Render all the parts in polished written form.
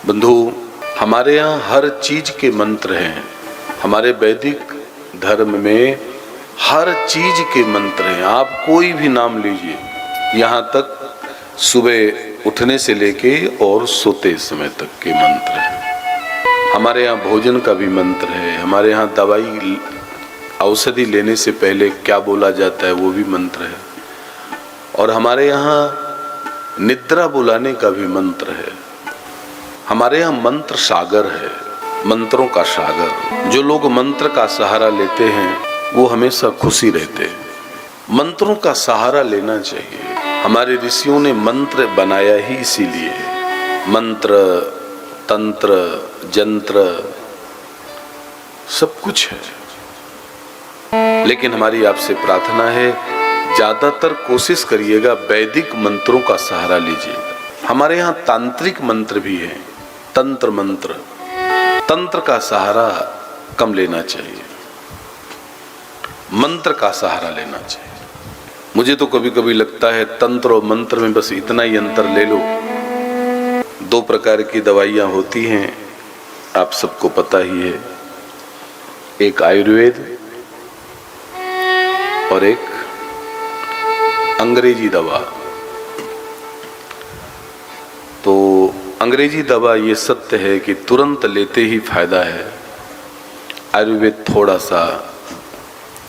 बंधु, हमारे यहाँ हर चीज के मंत्र हैं। हमारे वैदिक धर्म में हर चीज के मंत्र हैं। आप कोई भी नाम लीजिए, यहाँ तक सुबह उठने से लेके और सोते समय तक के मंत्र हैं। हमारे यहाँ भोजन का भी मंत्र है। हमारे यहाँ दवाई औषधि लेने से पहले क्या बोला जाता है वो भी मंत्र है। और हमारे यहाँ निद्रा बुलाने का भी मंत्र है। हमारे यहाँ मंत्र सागर है, मंत्रों का सागर। जो लोग मंत्र का सहारा लेते हैं वो हमेशा खुशी रहते हैं। मंत्रों का सहारा लेना चाहिए। हमारे ऋषियों ने मंत्र बनाया ही इसीलिए है। मंत्र, तंत्र, जंत्र सब कुछ है। लेकिन हमारी आपसे प्रार्थना है, ज्यादातर कोशिश करिएगा वैदिक मंत्रों का सहारा लीजिएगा। हमारे यहाँ तांत्रिक मंत्र भी है, तंत्र मंत्र। तंत्र का सहारा कम लेना चाहिए, मंत्र का सहारा लेना चाहिए। मुझे तो कभी कभी लगता है तंत्र और मंत्र में बस इतना ही अंतर ले लो। दो प्रकार की दवाइयाँ होती हैं, आप सबको पता ही है। एक आयुर्वेद और एक अंग्रेजी दवा। तो अंग्रेजी दवा ये सत्य है कि तुरंत लेते ही फायदा है। आयुर्वेद थोड़ा सा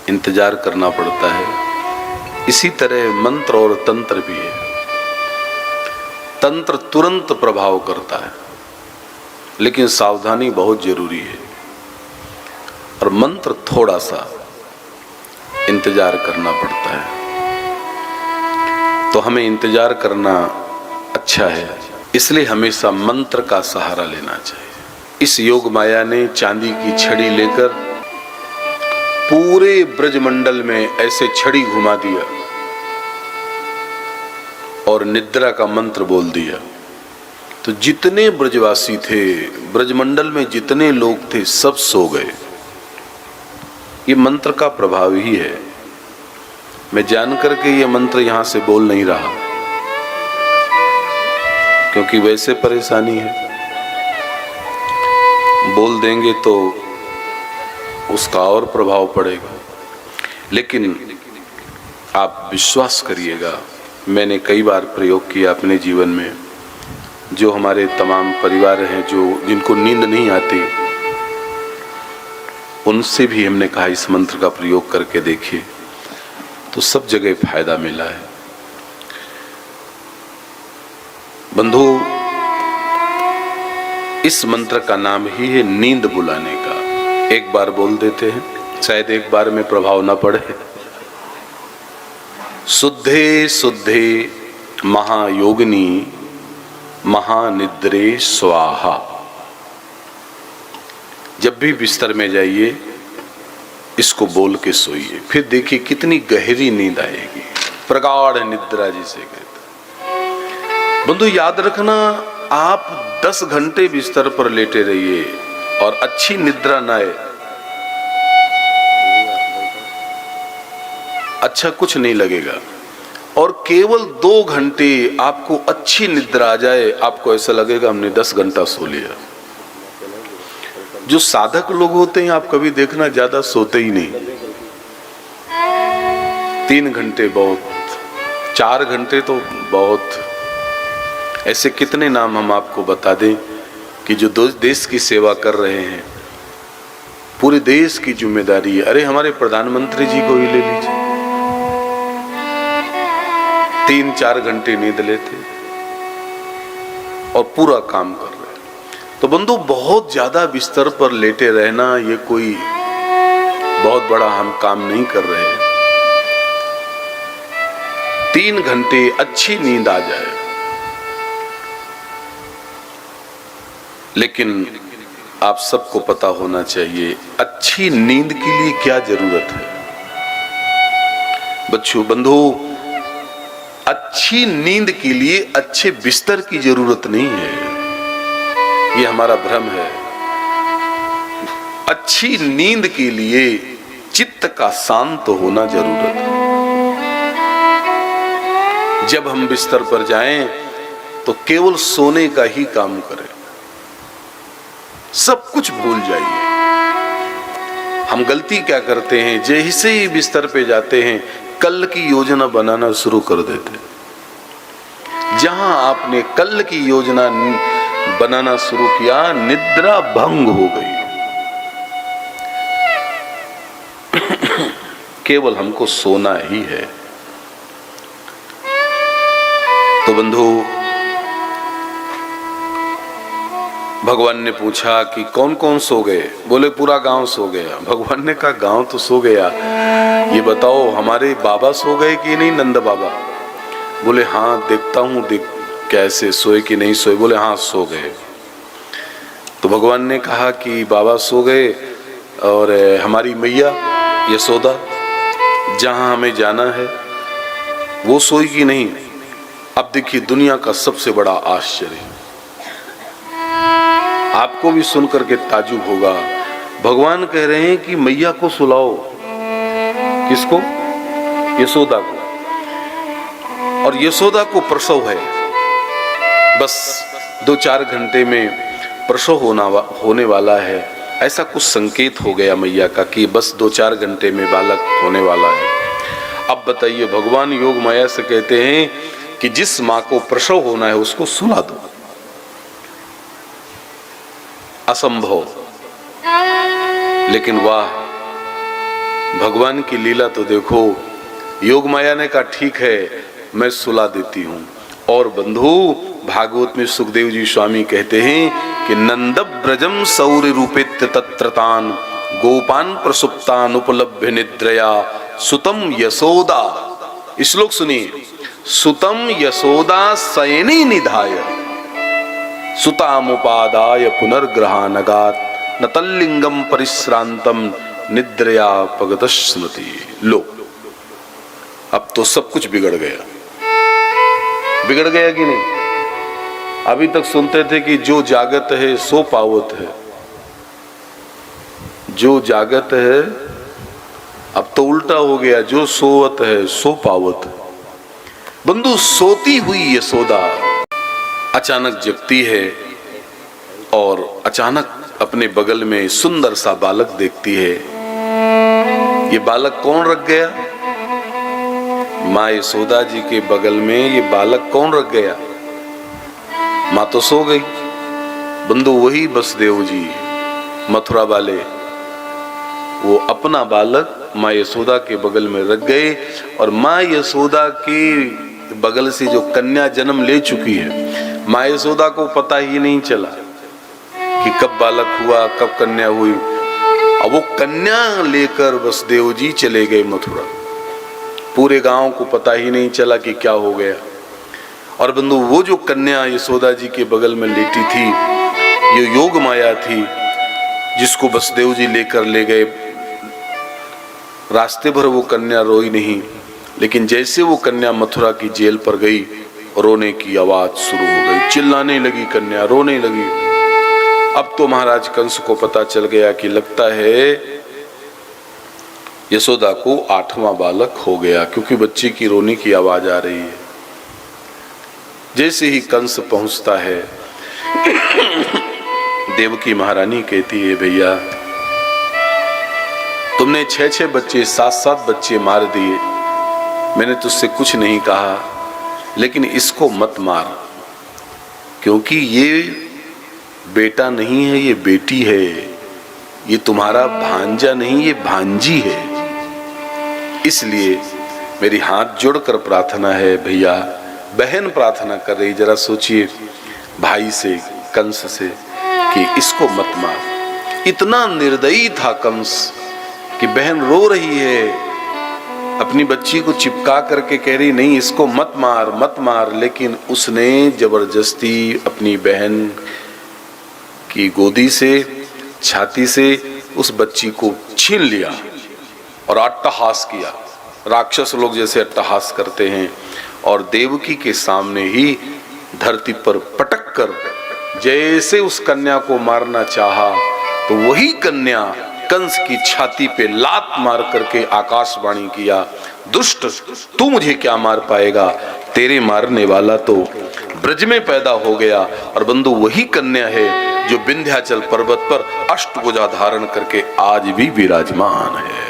इंतजार करना पड़ता है। इसी तरह मंत्र और तंत्र भी है। तंत्र तुरंत प्रभाव करता है, लेकिन सावधानी बहुत जरूरी है। और मंत्र थोड़ा सा इंतजार करना पड़ता है। तो हमें इंतजार करना अच्छा है, इसलिए हमेशा मंत्र का सहारा लेना चाहिए। इस योग माया ने चांदी की छड़ी लेकर पूरे ब्रजमंडल में ऐसे छड़ी घुमा दिया और निद्रा का मंत्र बोल दिया। तो जितने ब्रजवासी थे, ब्रजमंडल में जितने लोग थे, सब सो गए। ये मंत्र का प्रभाव ही है। मैं जान करके ये मंत्र यहां से बोल नहीं रहा, क्योंकि वैसे परेशानी है। बोल देंगे तो उसका और प्रभाव पड़ेगा। लेकिन आप विश्वास करिएगा, मैंने कई बार प्रयोग किया अपने जीवन में। जो हमारे तमाम परिवार हैं, जिनको नींद नहीं आती, उनसे भी हमने कहा इस मंत्र का प्रयोग करके देखिए, तो सब जगह फायदा मिला है। बंधु, इस मंत्र का नाम ही है नींद बुलाने का। एक बार बोल देते हैं, शायद एक बार में प्रभाव ना पड़े। शुद्धे शुद्धे महायोगिनी महानिद्रे स्वाहा। जब भी बिस्तर में जाइए इसको बोल के सोइए, फिर देखिए कितनी गहरी नींद आएगी। प्रगाढ़ निद्रा जिसे कहते हैं। बंधु याद रखना, आप 10 घंटे बिस्तर पर लेटे रहिए और अच्छी निद्रा ना आए, अच्छा कुछ नहीं लगेगा। और केवल 2 घंटे आपको अच्छी निद्रा आ जाए, आपको ऐसा लगेगा हमने 10 घंटा सो लिया। जो साधक लोग होते हैं, आप कभी देखना ज्यादा सोते ही नहीं। 3 घंटे बहुत, 4 घंटे तो बहुत। ऐसे कितने नाम हम आपको बता दें कि जो देश की सेवा कर रहे हैं, पूरे देश की जिम्मेदारी है। अरे हमारे प्रधानमंत्री जी को ही ले लीजिए, 3-4 घंटे नींद लेते और पूरा काम कर रहे। तो बंधु, बहुत ज्यादा बिस्तर पर लेटे रहना ये कोई बहुत बड़ा हम काम नहीं कर रहे हैं। 3 घंटे अच्छी नींद आ जाए। लेकिन आप सबको पता होना चाहिए अच्छी नींद के लिए क्या जरूरत है। बंधु, अच्छी नींद के लिए अच्छे बिस्तर की जरूरत नहीं है, ये हमारा भ्रम है। अच्छी नींद के लिए चित्त का शांत होना जरूरत है। जब हम बिस्तर पर जाएं तो केवल सोने का ही काम करें। सब कुछ भूल जाइए। हम गलती क्या करते हैं, जैसे ही बिस्तर पे जाते हैं कल की योजना बनाना शुरू कर देते हैं। जहां आपने कल की योजना बनाना शुरू किया, निद्रा भंग हो गई। केवल हमको सोना ही है। तो बंधु, भगवान ने पूछा कि कौन कौन सो गए? बोले पूरा गांव सो गया। भगवान ने कहा गांव तो सो गया, ये बताओ हमारे बाबा सो गए कि नहीं, नंद बाबा? बोले हाँ देखता हूं, देख कैसे सोए कि नहीं सोए। बोले हाँ सो गए। तो भगवान ने कहा कि बाबा सो गए और हमारी मैया यशोदा जहां हमें जाना है वो सोई कि नहीं? अब देखिए दुनिया का सबसे बड़ा आश्चर्य, आपको भी सुनकर के ताजुब होगा। भगवान कह रहे हैं कि मैया को सुलाओ। किसको? यशोदा को। और यशोदा को प्रसव है, बस 2-4 घंटे में प्रसव होने वाला है। ऐसा कुछ संकेत हो गया मैया का कि बस 2-4 घंटे में बालक होने वाला है। अब बताइए, भगवान योग माया से कहते हैं कि जिस माँ को प्रसव होना है उसको सुला दो। असंभव। लेकिन वाह, भगवान की लीला तो देखो। योग माया ने कहा ठीक है मैं सुला देती हूं। और बंधु, भागवत में सुखदेव जी स्वामी कहते हैं कि नंद ब्रजम सौर्य रूपित तत्रतान गोपान प्रसुप्तान उपलभ्य निद्रया सुतम यशोदा। श्लोक सुनिए, सुतम यशोदा शयने निधाय सुतामुपादाय पुनर्ग्रहानगात न तल्लिंगम परिश्रांतम निद्रया पगतस्मृति। लो, अब तो सब कुछ बिगड़ गया। बिगड़ गया कि नहीं? अभी तक सुनते थे कि जो जागत है सो पावत है, जो जागत है। अब तो उल्टा हो गया, जो सोवत है सो पावत है। बंधु, सोती हुई यशोदा अचानक जगती है और अचानक अपने बगल में सुंदर सा बालक देखती है। ये बालक कौन रख गया? माँ यशोदा जी के बगल में ये बालक कौन रख गया? माँ तो सो गई। बंधु, वही वसुदेव जी मथुरा वाले, वो अपना बालक माँ यशोदा के बगल में रख गए। और माँ यशोदा के बगल से जो कन्या जन्म ले चुकी है, माँ यशोदा को पता ही नहीं चला कि कब बालक हुआ, कब कन्या हुई। अब वो कन्या लेकर वसुदेव जी चले गए मथुरा। पूरे गांव को पता ही नहीं चला कि क्या हो गया। और बंधु, वो जो कन्या यशोदा जी के बगल में लेटी थी, ये योग माया थी जिसको वसुदेव जी लेकर ले गए। रास्ते भर वो कन्या रोई नहीं, लेकिन जैसे वो कन्या मथुरा की जेल पर गई, रोने की आवाज शुरू हो गई, चिल्लाने लगी कन्या, रोने लगी। अब तो महाराज कंस को पता चल गया कि लगता है यशोदा को 8वां बालक हो गया, क्योंकि बच्चे की रोने की आवाज आ रही है। जैसे ही कंस पहुंचता है, देवकी महारानी कहती है भैया तुमने 6-6 बच्चे, 7-7 बच्चे मार दिए, मैंने तुझसे कुछ नहीं कहा, लेकिन इसको मत मार, क्योंकि ये बेटा नहीं है, ये बेटी है। ये तुम्हारा भांजा नहीं, ये भांजी है। इसलिए मेरी हाथ जोड़कर प्रार्थना है भैया। बहन प्रार्थना कर रही, जरा सोचिए भाई से, कंस से, कि इसको मत मार। इतना निर्दयी था कंस कि बहन रो रही है, अपनी बच्ची को चिपका करके कह रही नहीं इसको मत मार मत मार, लेकिन उसने जबरदस्ती अपनी बहन की गोदी से, छाती से उस बच्ची को छीन लिया और अट्टहास किया। राक्षस लोग जैसे अट्टहास करते हैं, और देवकी के सामने ही धरती पर पटक कर जैसे उस कन्या को मारना चाहा, तो वही कन्या कंस की छाती पे लात मार करके आकाशवाणी किया, दुष्ट तू मुझे क्या मार पाएगा, तेरे मारने वाला तो ब्रज में पैदा हो गया। और बंधु, वही कन्या है जो विंध्याचल पर्वत पर अष्टभुजा धारण करके आज भी विराजमान है।